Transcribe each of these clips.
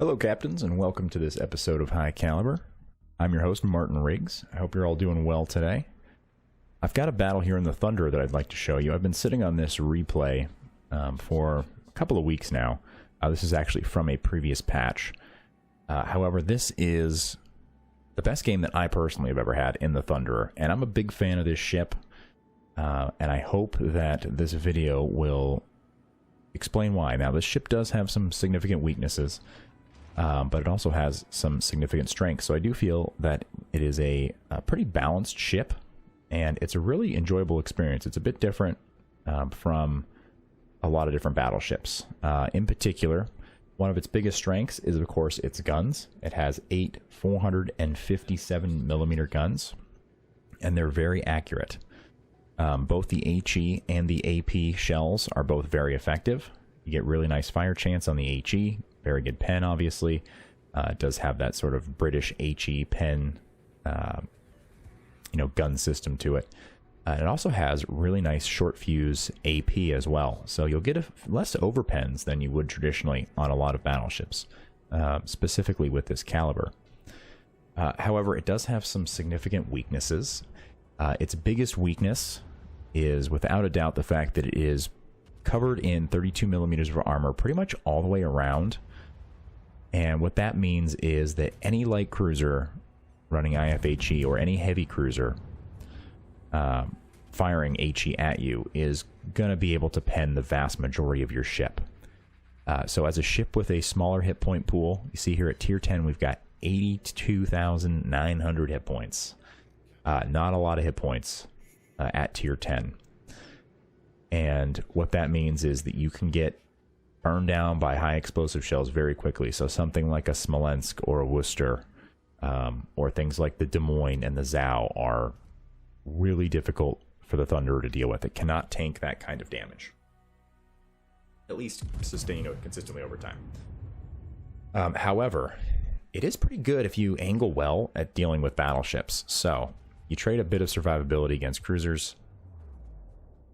Hello, Captains, and welcome to this episode of High Caliber. I'm your host, Martin Riggs. I hope you're all doing well today. I've got a battle here in the Thunder that I'd like to show you. I've been sitting on this replay for a couple of weeks now. This is actually from a previous patch. However, this is the best game that I personally have ever had in the Thunderer, and I'm a big fan of this ship, and I hope that this video will explain why. Now, this ship does have some significant weaknesses, but it also has some significant strengths, so I do feel that it is a pretty balanced ship, and it's a really enjoyable experience. It's a bit different from a lot of different battleships. In particular, one of its biggest strengths is, of course, its guns. It has 8 457mm guns, and they're very accurate. Both the HE and the AP shells are both very effective. You get really nice fire chance on the HE. Very good pen, obviously. It does have that sort of British HE pen, gun system to it. It also has really nice short fuse AP as well. So you'll get less overpens than you would traditionally on a lot of battleships, specifically with this caliber. However, it does have some significant weaknesses. Its biggest weakness is, without a doubt, the fact that it is covered in 32mm of armor pretty much all the way around. And what that means is that any light cruiser running IFHE or any heavy cruiser firing HE at you is going to be able to pen the vast majority of your ship. So as a ship with a smaller hit point pool, you see here at tier 10 we've got 82,900 hit points. Not a lot of hit points at tier 10. And what that means is that you can get burned down by high explosive shells very quickly. So something like a Smolensk or a Worcester, or things like the Des Moines and the Zhao are really difficult for the Thunderer to deal with. It cannot tank that kind of damage, at least sustain it consistently over time. However, it is pretty good if you angle well at dealing with battleships. So you trade a bit of survivability against cruisers.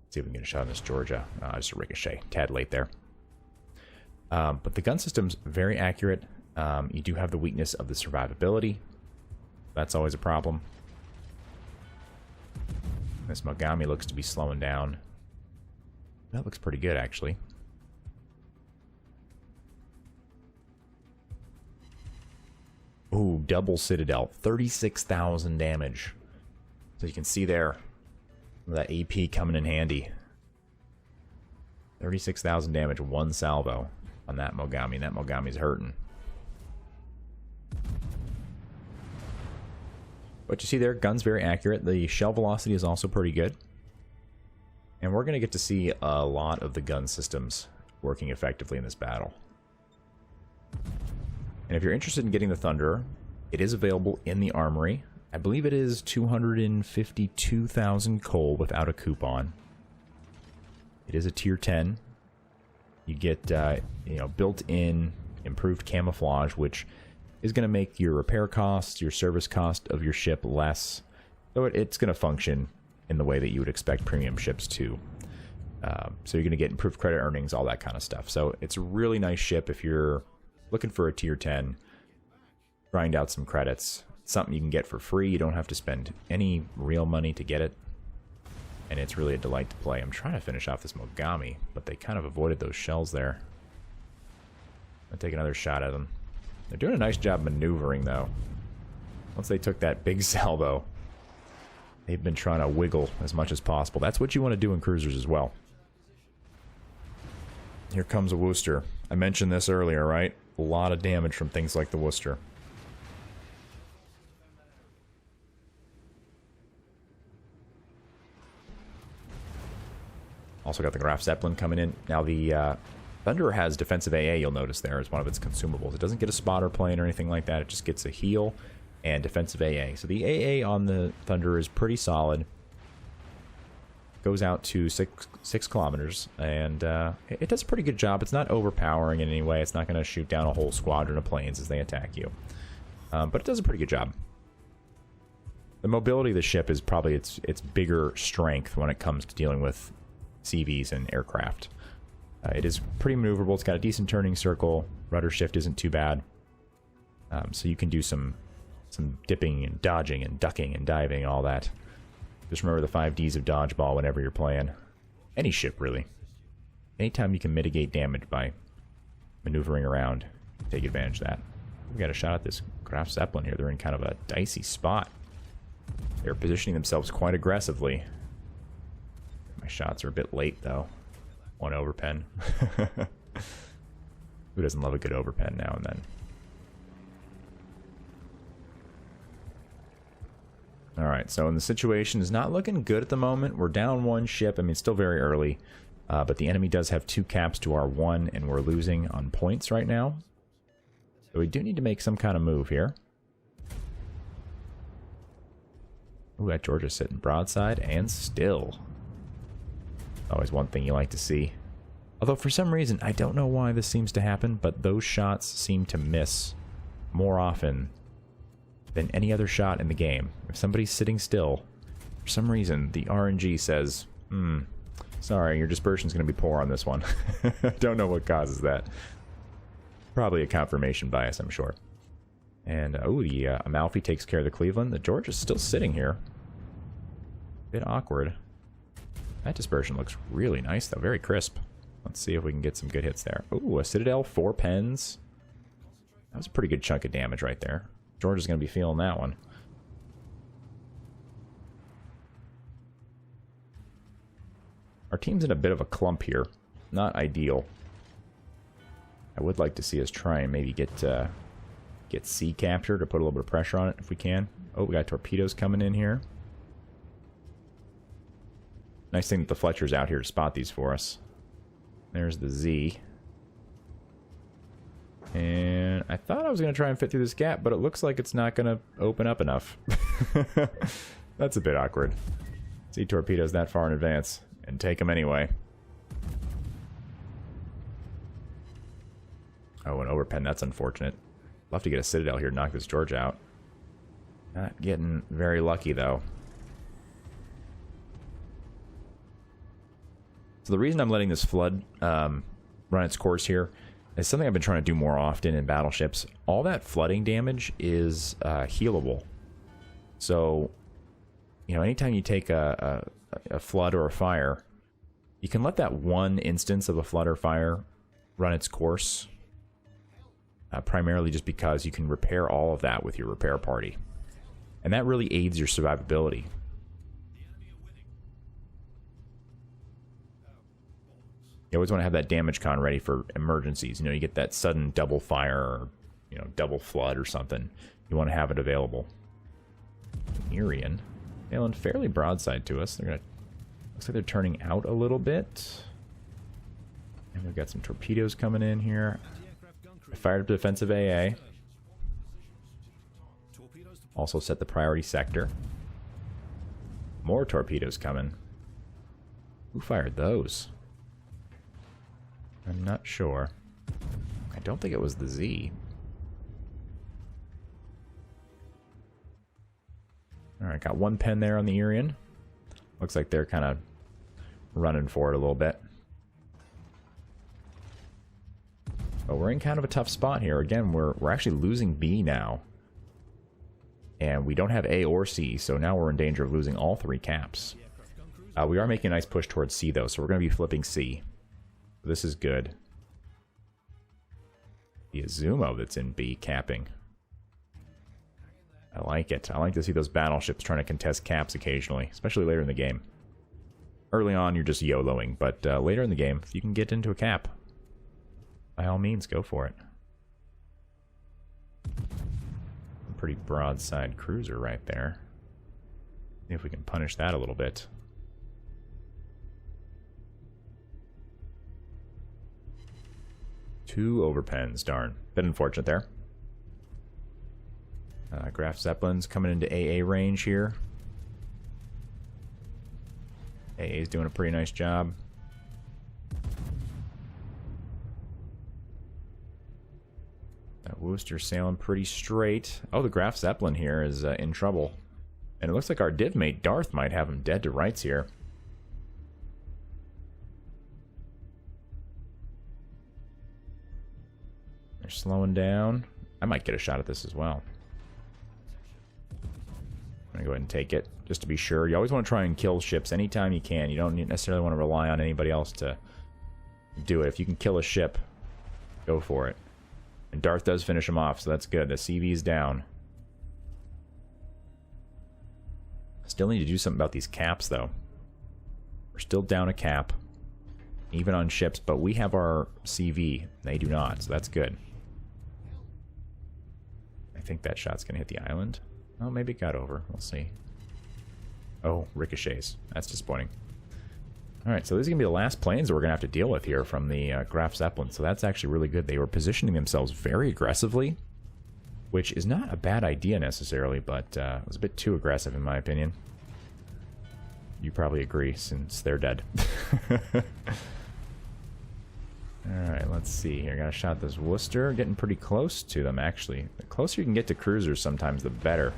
Let's see if we can get a shot on this Georgia. Just a ricochet. Tad late there. But the gun system's very accurate. You do have the weakness of the survivability. That's always a problem. This Mogami looks to be slowing down. That looks pretty good, actually. Ooh, double Citadel. 36,000 damage. So you can see there, that AP coming in handy. 36,000 damage, one salvo on that Mogami. That Mogami's hurting. But you see there, gun's very accurate. The shell velocity is also pretty good. And we're going to get to see a lot of the gun systems working effectively in this battle. And if you're interested in getting the Thunderer, it is available in the Armory. I believe it is 252,000 coal without a coupon. It is a tier 10. You get built-in improved camouflage, which is going to make your repair costs, your service cost of your ship less. So it's going to function in the way that you would expect premium ships to. So you're going to get improved credit earnings, all that kind of stuff. So it's a really nice ship if you're looking for a tier 10. Grind out some credits. It's something you can get for free. You don't have to spend any real money to get it. And it's really a delight to play. I'm trying to finish off this Mogami, but they kind of avoided those shells there. I'll take another shot at them. They're doing a nice job maneuvering, though. Once they took that big salvo, they've been trying to wiggle as much as possible. That's what you want to do in cruisers as well. Here comes a Worcester. I mentioned this earlier, right? A lot of damage from things like the Worcester. Also got the Graf Zeppelin coming in. Now the Thunderer has defensive AA, you'll notice there, as one of its consumables. It doesn't get a spotter plane or anything like that. It just gets a heal and defensive AA. So the AA on the Thunderer is pretty solid. Goes out to 6 kilometers, and it does a pretty good job. It's not overpowering in any way. It's not going to shoot down a whole squadron of planes as they attack you. But it does a pretty good job. The mobility of the ship is probably its bigger strength when it comes to dealing with CVs and aircraft. It is pretty maneuverable. It's got a decent turning circle. Rudder shift isn't too bad. So you can do some dipping and dodging and ducking and diving, all that. Just remember the 5 Ds of dodgeball whenever you're playing. Any ship, really. Anytime you can mitigate damage by maneuvering around, take advantage of that. We got a shot at this Graf Zeppelin here. They're in kind of a dicey spot. They're positioning themselves quite aggressively. My shots are a bit late, though. One overpen. Who doesn't love a good overpen now and then? Alright, so the situation is not looking good at the moment. We're down 1 ship. I mean, it's still very early. But the enemy does have 2 caps to our 1, and we're losing on points right now. So we do need to make some kind of move here. Ooh, that Georgia's sitting broadside and still. Always one thing you like to see. Although for some reason, I don't know why this seems to happen, but those shots seem to miss more often than any other shot in the game. If somebody's sitting still, for some reason, the RNG says, sorry, your dispersion's going to be poor on this one. Don't know what causes that. Probably a confirmation bias, I'm sure. And, the Amalfi takes care of the Cleveland. The George is still sitting here. Bit awkward. That dispersion looks really nice, though. Very crisp. Let's see if we can get some good hits there. Ooh, a Citadel, 4 pens. That was a pretty good chunk of damage right there. George is going to be feeling that one. Our team's in a bit of a clump here. Not ideal. I would like to see us try and maybe get C captured or put a little bit of pressure on it if we can. Oh, we got torpedoes coming in here. Nice thing that the Fletcher's out here to spot these for us. There's the Z. And I thought I was going to try and fit through this gap, but it looks like it's not going to open up enough. That's a bit awkward. See torpedoes that far in advance and take them anyway. Oh, an overpen. That's unfortunate. Love to get a Citadel here to knock this George out. Not getting very lucky, though. So the reason I'm letting this flood run its course here is something I've been trying to do more often in battleships. All that flooding damage is healable. So, you know, anytime you take a flood or a fire, you can let that one instance of a flood or fire run its course. Primarily just because you can repair all of that with your repair party. And that really aids your survivability. You always want to have that damage con ready for emergencies. You know, you get that sudden double fire or, you know, double flood or something. You want to have it available. Irian. Sailing fairly broadside to us. They're gonna, looks like they're turning out a little bit. And we've got some torpedoes coming in here. I fired up defensive AA. Also set the priority sector. More torpedoes coming. Who fired those? I'm not sure. I don't think it was the Z. Alright, got 1 pen there on the Irian. Looks like they're kind of running for it a little bit. But we're in kind of a tough spot here. Again, we're actually losing B now. And we don't have A or C, so now we're in danger of losing all 3 caps. We are making a nice push towards C, though, so we're going to be flipping C. This is good. The Izumo that's in B capping. I like it. I like to see those battleships trying to contest caps occasionally, especially later in the game. Early on, you're just YOLOing, but later in the game, if you can get into a cap, by all means, go for it. A pretty broadside cruiser right there. See if we can punish that a little bit. Two overpens, darn. Bit unfortunate there. Graf Zeppelin's coming into AA range here. AA is doing a pretty nice job. Worcester sailing pretty straight. Oh, the Graf Zeppelin here is in trouble. And it looks like our div mate Darth might have him dead to rights here. They're slowing down. I might get a shot at this as well. I'm going to go ahead and take it, just to be sure. You always want to try and kill ships anytime you can. You don't necessarily want to rely on anybody else to do it. If you can kill a ship, go for it. And Darth does finish him off, so that's good. The CV's down. Still need to do something about these caps, though. We're still down a cap, even on ships, but we have our CV. They do not, so that's good. I think that shot's going to hit the island. Oh, maybe it got over. We'll see. Oh, ricochets. That's disappointing. Alright, so this is going to be the last planes that we're going to have to deal with here from the Graf Zeppelin, so that's actually really good. They were positioning themselves very aggressively, which is not a bad idea necessarily, but it was a bit too aggressive in my opinion. You probably agree, since they're dead. Alright, let's see here. Got a shot at this Worcester. Getting pretty close to them, actually. The closer you can get to cruisers, sometimes the better.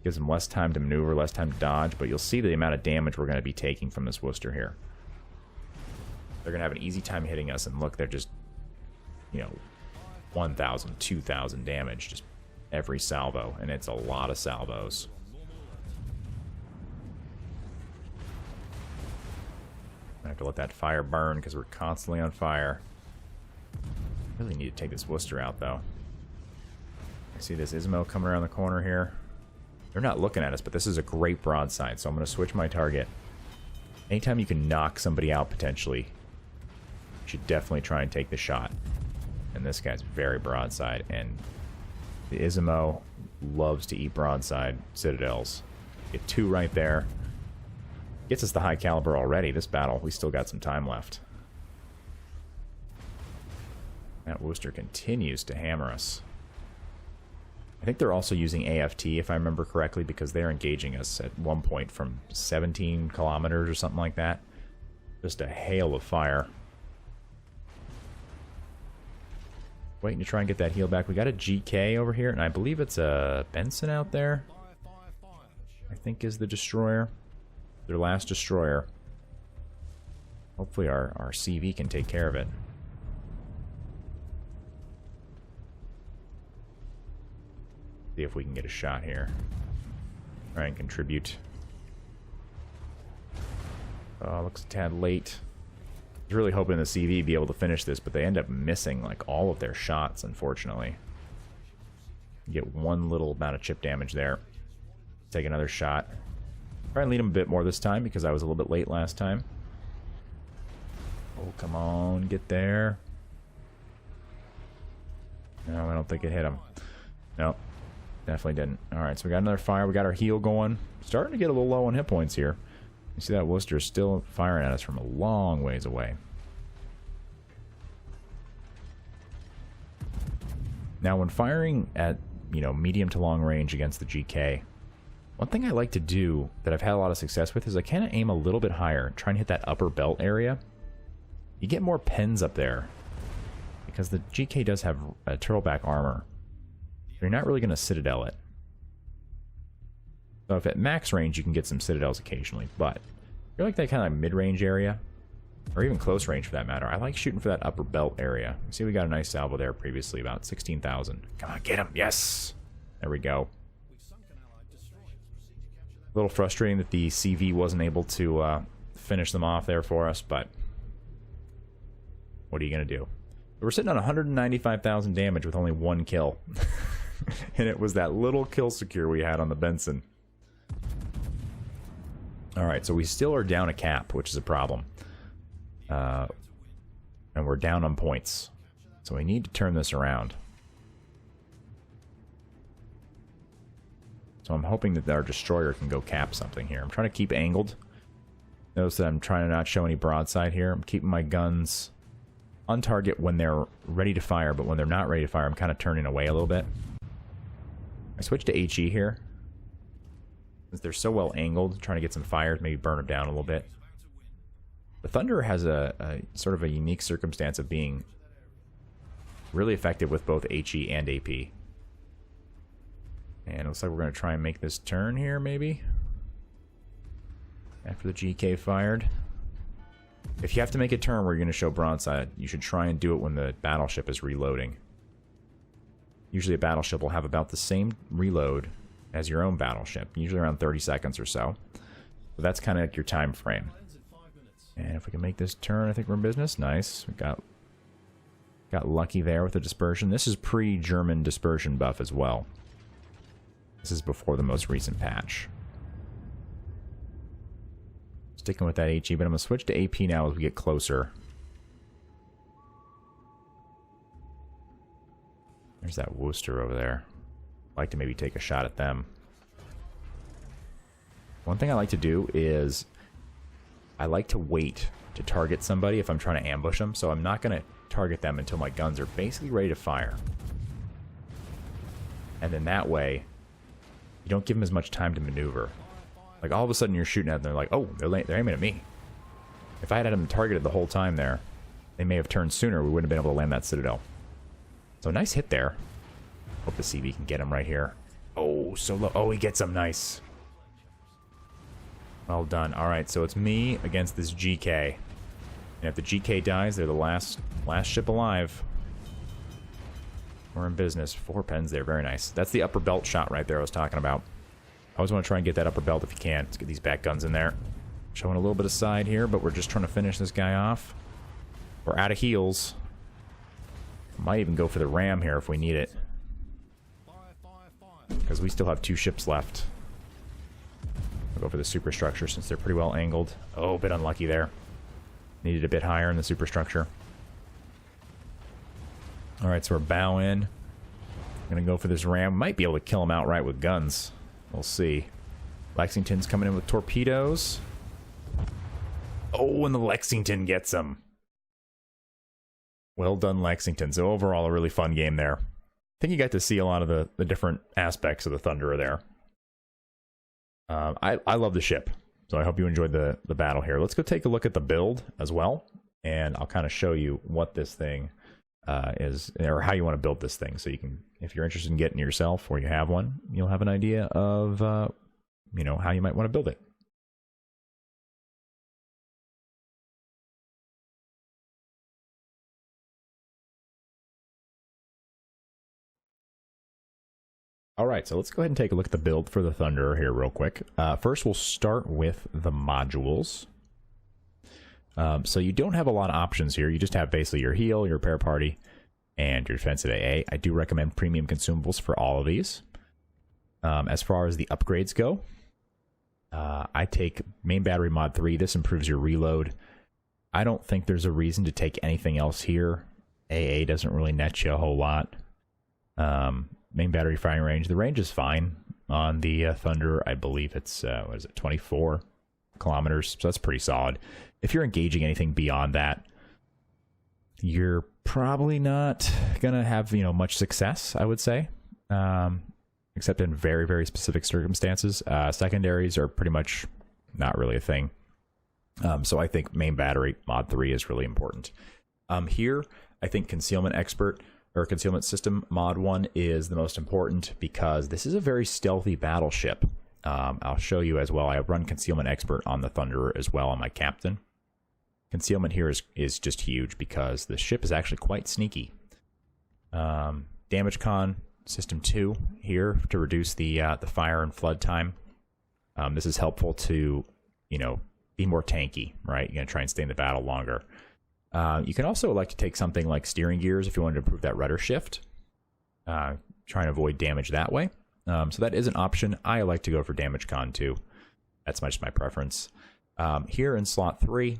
Gives them less time to maneuver, less time to dodge, but you'll see the amount of damage we're going to be taking from this Worcester here. They're going to have an easy time hitting us, and look, they're just, you know, 1,000, 2,000 damage just every salvo, and it's a lot of salvos. I have to let that fire burn because we're constantly on fire. Really need to take this Worcester out, though. I see this Ismo coming around the corner here. They're not looking at us, but this is a great broadside, so I'm going to switch my target. Anytime you can knock somebody out, potentially, you should definitely try and take the shot. And this guy's very broadside, and the Ismo loves to eat broadside citadels. Get 2 right there. Gets us the high caliber already, this battle. We still got some time left. That Worcester continues to hammer us. I think they're also using AFT, if I remember correctly, because they're engaging us at one point from 17 kilometers or something like that. Just a hail of fire. Waiting to try and get that heal back. We got a GK over here, and I believe it's a Benson out there. I think is the destroyer. Their last destroyer. Hopefully our CV can take care of it. See if we can get a shot here. Try and contribute. Oh, looks a tad late. I was really hoping the CV would be able to finish this, but they end up missing like all of their shots, unfortunately. You get one little amount of chip damage there. Take another shot. Try and lead them a bit more this time because I was a little bit late last time. Oh, come on, get there. No, I don't think it hit him. No, definitely didn't. Alright, so we got another fire. We got our heal going. Starting to get a little low on hit points here. You see that Worcester is still firing at us from a long ways away. Now, when firing at, you know, medium to long range against the GK, one thing I like to do that I've had a lot of success with is I kind of aim a little bit higher, try and hit that upper belt area. You get more pens up there because the GK does have a turtleback armor. You're not really going to citadel it. So if at max range you can get some citadels occasionally, but if you're like that kind of mid-range area, or even close range for that matter, I like shooting for that upper belt area. You see we got a nice salvo there previously, about 16,000. Come on, get him! Yes! There we go. A little frustrating that the CV wasn't able to finish them off there for us, but what are you going to do? We're sitting on 195,000 damage with only 1 kill. And it was that little kill secure we had on the Benson. Alright, so we still are down a cap, which is a problem. And we're down on points. So we need to turn this around. So I'm hoping that our destroyer can go cap something here. I'm trying to keep angled. Notice that I'm trying to not show any broadside here. I'm keeping my guns on target when they're ready to fire, but when they're not ready to fire, I'm kind of turning away a little bit. I switched to HE here. Since they're so well angled, trying to get some fires, maybe burn them down a little bit. The Thunder has a sort of a unique circumstance of being really effective with both HE and AP. And it looks like we're going to try and make this turn here, maybe. After the GK fired. If you have to make a turn where you're going to show broadside, you should try and do it when the battleship is reloading. Usually a battleship will have about the same reload as your own battleship, usually around 30 seconds or so. So that's kind of like your time frame. And if we can make this turn, I think we're in business. Nice. We got lucky there with the dispersion. This is pre-German dispersion buff as well. This is before the most recent patch. Sticking with that HE, but I'm going to switch to AP now as we get closer. There's that Worcester over there. I'd like to maybe take a shot at them. One thing I like to do is I like to wait to target somebody if I'm trying to ambush them, so I'm not going to target them until my guns are basically ready to fire. And then that way, you don't give them as much time to maneuver. Like, all of a sudden you're shooting at them, they're like, oh, they're aiming at me. If I had them targeted the whole time there, they may have turned sooner. We wouldn't have been able to land that Citadel. So nice hit there. Hope the CV can get him right here. Oh, so low. Oh, he gets him. Nice. Well done. All right, so it's me against this GK. And if the GK dies, they're the last ship alive. We're in business. 4 pens there. Very nice. That's the upper belt shot right there I was talking about. I always want to try and get that upper belt if you can. Let's get these back guns in there. Showing a little bit of side here, but we're just trying to finish this guy off. We're out of heals. Might even go for the ram here if we need it. Because we still have 2 ships left. We'll go for the superstructure since they're pretty well angled. Oh, a bit unlucky there. Needed a bit higher in the superstructure. Alright, so we're bow in. Gonna go for this ram. Might be able to kill him outright with guns. We'll see. Lexington's coming in with torpedoes. Oh, and the Lexington gets him. Well done, Lexington. So overall, a really fun game there. I think you got to see a lot of the different aspects of the Thunderer there. I love the ship, so I hope you enjoyed the battle here. Let's go take a look at the build as well, and I'll kind of show you what this thing is, or how you want to build this thing, so you can, if you're interested in getting it yourself or you have one, you'll have an idea of you know, how you might want to build it. All right, so let's go ahead and take a look at the build for the Thunderer here real quick. First, we'll start with the modules. So you don't have a lot of options here. You just have basically your heal, your repair party, and your defensive AA. I do recommend premium consumables for all of these. As far as the upgrades go, I take main battery mod 3. This improves your reload. I don't think there's a reason to take anything else here. AA doesn't really net you a whole lot. Main battery firing range. The range is fine on the Thunderer. I believe it's, what is it, 24 kilometers. So that's pretty solid. If you're engaging anything beyond that, you're probably not going to have, you know, much success, I would say. Except in very, very specific circumstances. Secondaries are pretty much not really a thing. So I think main battery mod 3 is really important. Here, I think Concealment Expert or Concealment System mod 1 is the most important because this is a very stealthy battleship. I'll show you as well. I run Concealment Expert on the Thunderer as well on my Captain. Concealment here is just huge because the ship is actually quite sneaky. Damage Con System 2 here to reduce the fire and flood time. This is helpful to, you know, be more tanky, right? You're going to try and stay in the battle longer. You can also elect to take something like steering gears if you wanted to improve that rudder shift. Try and avoid damage that way. So that is an option. I like to go for Damage Con too. That's much my preference. Here in slot 3,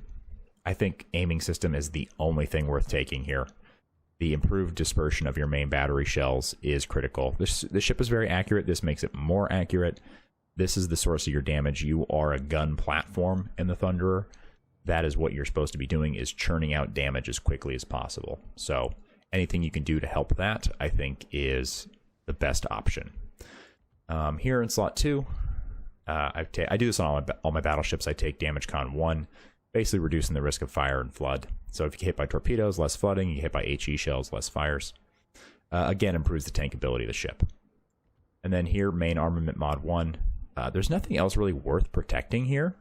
I think aiming system is the only thing worth taking here. The improved dispersion of your main battery shells is critical. The ship is very accurate. This makes it more accurate. This is the source of your damage. You are a gun platform in the Thunderer. That is what you're supposed to be doing, is churning out damage as quickly as possible. So anything you can do to help that, I think, is the best option. Here in slot 2, I do this on all my battleships. I take Damage Con 1, basically reducing the risk of fire and flood. So if you get hit by torpedoes, less flooding. You get hit by HE shells, less fires. Again, improves the tankability of the ship. And then here, main armament mod 1. There's nothing else really worth protecting here.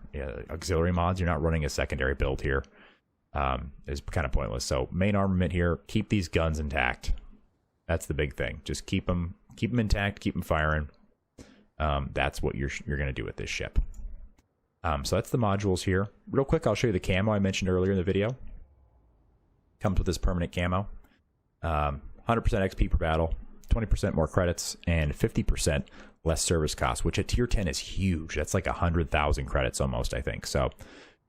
Auxiliary mods, you're not running a secondary build here. Is kind of pointless. So main armament here, keep these guns intact. That's the big thing. Just keep them intact, keep them firing. That's what you're going to do with this ship. So that's the modules here. Real quick, I'll show you the camo I mentioned earlier in the video. Comes with this permanent camo. 100% XP per battle, 20% more credits, and 50% less service costs, which at tier 10 is huge. That's like 100,000 credits almost, I think. So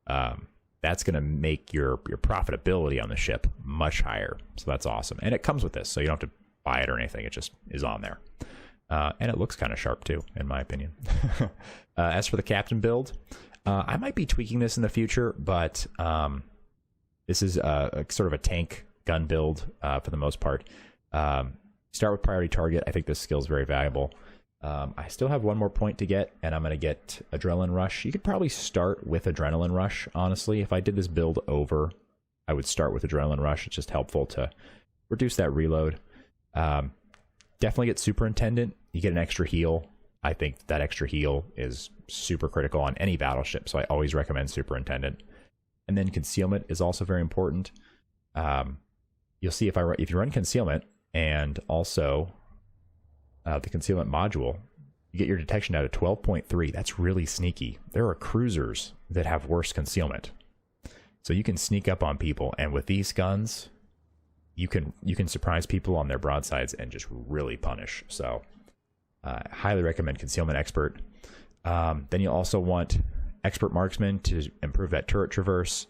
that's going to make your profitability on the ship much higher. So that's awesome. And it comes with this, so you don't have to buy it or anything. It just is on there. And it looks kind of sharp too, in my opinion. As for the captain build, I might be tweaking this in the future, but this is a sort of a tank gun build for the most part. Start with priority target. I think this skill is very valuable. I still have one more point to get, and I'm going to get Adrenaline Rush. You could probably start with Adrenaline Rush, honestly. If I did this build over, I would start with Adrenaline Rush. It's just helpful to reduce that reload. Definitely get Superintendent. You get an extra heal. I think that extra heal is super critical on any battleship, so I always recommend Superintendent. And then Concealment is also very important. You'll see if you run Concealment and also the Concealment module, you get your detection out at 12.3. That's really sneaky. There are cruisers that have worse concealment, so you can sneak up on people, and with these guns, you can surprise people on their broadsides and just really punish. So highly recommend Concealment Expert. Then you also want Expert Marksman to improve that turret traverse.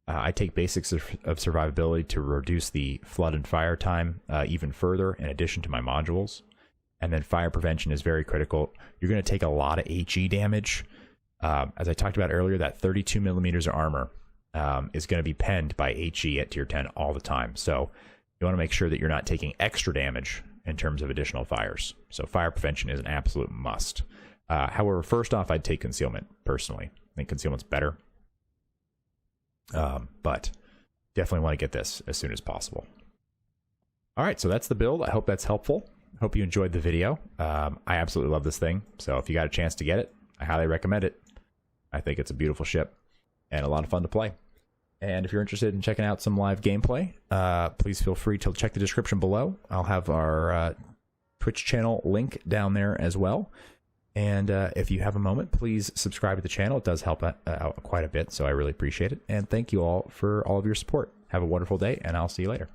I take Basics of Survivability to reduce the flood and fire time even further, in addition to my modules. And then Fire Prevention is very critical. You're going to take a lot of HE damage. As I talked about earlier, that 32 millimeters of armor is going to be penned by HE at tier 10 all the time. So you want to make sure that you're not taking extra damage in terms of additional fires. So Fire Prevention is an absolute must. However, first off, I'd take Concealment personally. I think Concealment's better. But definitely want to get this as soon as possible. All right, so that's the build. I hope that's helpful. Hope you enjoyed the video. I absolutely love this thing. So if you got a chance to get it, I highly recommend it. I think it's a beautiful ship and a lot of fun to play. And if you're interested in checking out some live gameplay, please feel free to check the description below. I'll have our Twitch channel link down there as well. And if you have a moment, please subscribe to the channel. It does help out quite a bit, so I really appreciate it. And thank you all for all of your support. Have a wonderful day, and I'll see you later.